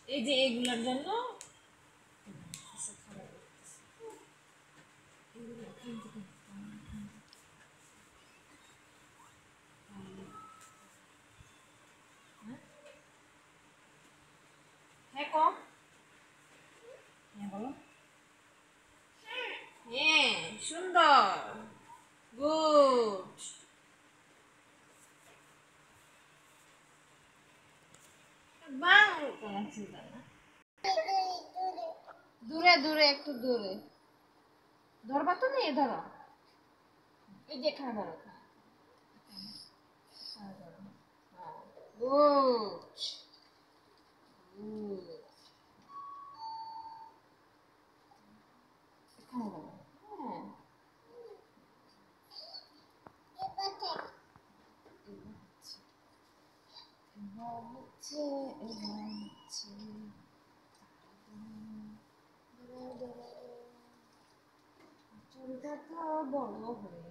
এই যে এগুলোর জন্য হ্যাঁ কম হ্যাঁ বলো হ্যাঁ সুন্দর গুড বাংলা কোনো চিন্তা না দূরে দূরে একটু দূরে ধরবা তো নিয়ে ধরো এই যে এখানে ধরো গুড গুড এখানে ধরো হ্যাঁ এবার হচ্ছে চুলটা তো বড় হয়ে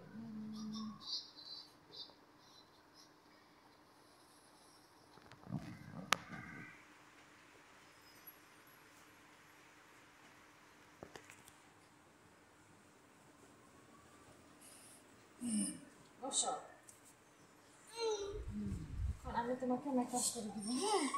বসো এখন আমি তোমাকে মেকআপ করে দিব হ্যাঁ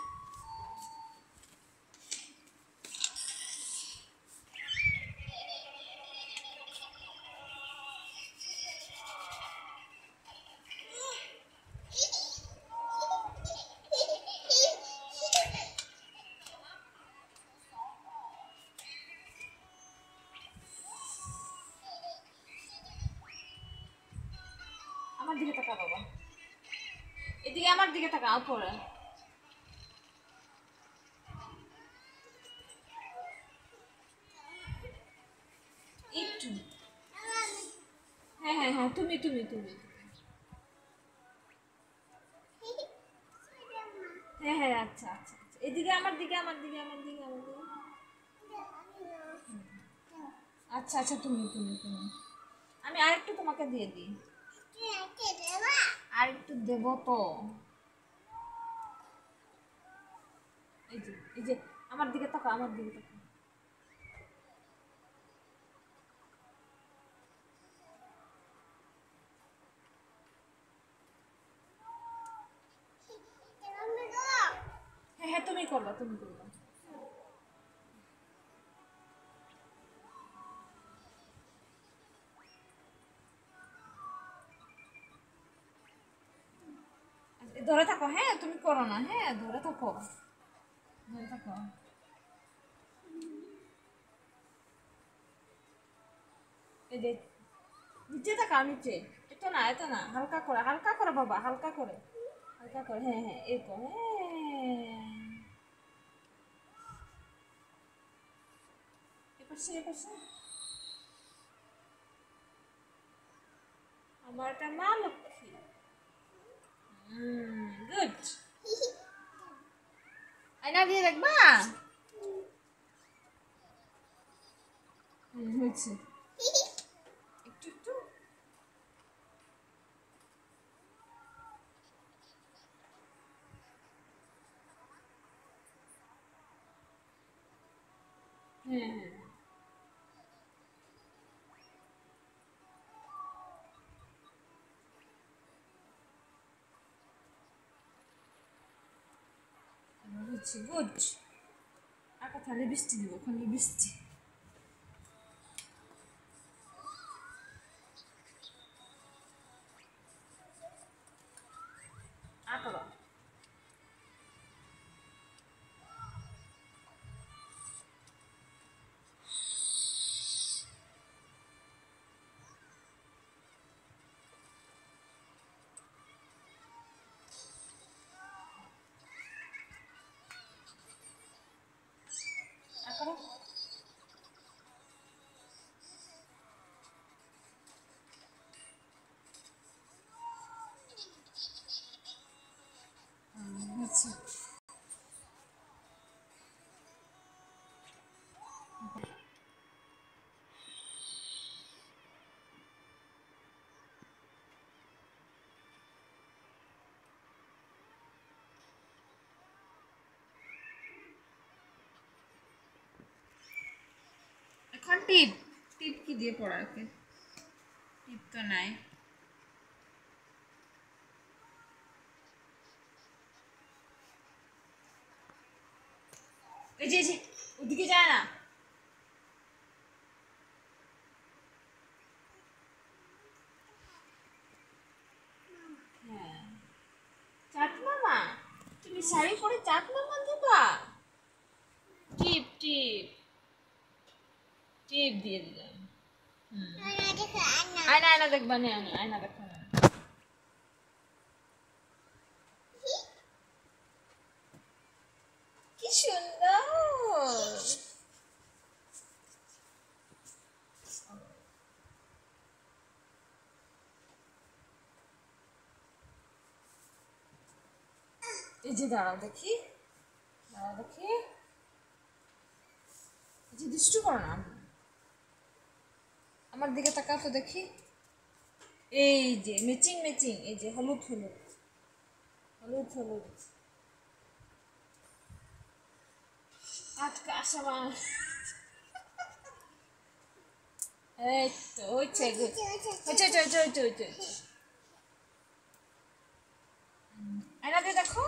আমার দিকে তাকা বাবা এদিকে আমার দিকে তাকাও পরে একটু হ্যাঁ হ্যাঁ হ্যাঁ তুমি তুমি তুমি হ্যাঁ হ্যাঁ আচ্ছা আচ্ছা আচ্ছা এদিকে আমার দিকে আমার দিকে আমার দিকে আমার দিকে আচ্ছা আচ্ছা তুমি তুমি তুমি আমি আরেকটু তোমাকে দিয়ে দিই আরেকটু দেবো তো এই যে আমার দিকে তাকাও আমার দিকে তাকাও হ্যাঁ হ্যাঁ তুমি করবা তুমি করবা ধরে থাকো হ্যাঁ তুমি করো না হ্যাঁ ধরে থাকো ধরে থাকো এই যে নিচে তাকাও নিচে এত না হালকা করে বাবা হালকা করে হ্যাঁ হ্যাঁ এই তো হ্যাঁ এপাশে আমার একটা মা লক্ষ্মী গুড আয়না দিয়ে দেখবা হয়েছে একটু একটু হ্যাঁ হ্যাঁ হচ্ছে গুড আর কথা বৃষ্টি দিব ওখানে বৃষ্টি আর করো আর করো হচ্ছে টিপ টিপ কি দিয়ে পড়াকে? টিপ তো নাই। এই যে ওদিকে যায় না। হ্যাঁ, চাট মামা, তুমি শাড়ি পরে চাট মামা দিবা? টিপ টিপ টিপ দিয়ে দিলাম। আয়না আয়না দেখবা নে, আয়না দেখো না। কি সুন্দর। এই যে দাঁড়াও দেখি, দাঁড়াও দেখি, এই যে দুষ্টু করো না, আমার দিকে তাকাও তো দেখি। এই যে ম্যাচিং ম্যাচিং, এই যে হলুদ হলুদ হলুদ হলুদ। আজকে আসা মা, এই তো হচ্ছে হচ্ছে হচ্ছে হচ্ছে হচ্ছে হচ্ছে। আয়না দিয়ে দেখো,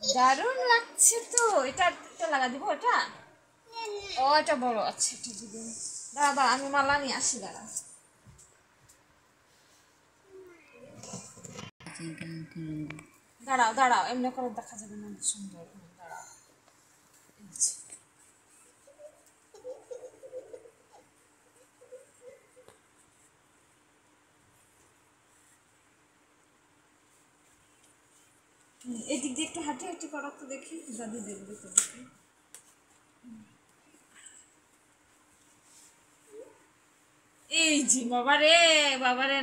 দারুণ লাগছে তো। এটা এটা লাগা দিব এটা। ও এটা বড়, আচ্ছা এটা দিব। দাঁড়া দাঁড়া, আমি মালা নিয়ে আসি, দাঁড়া। দাঁড়াও দাঁড়াও, এমনি করে দেখা যাবে না সুন্দর। দাঁড়াও, এই দিক দিয়ে একটু হাঁটি হাঁটি করো তো দেখি, দাদি দেখবে তো দেখি। এই যে বাবা রে, বাবা রে।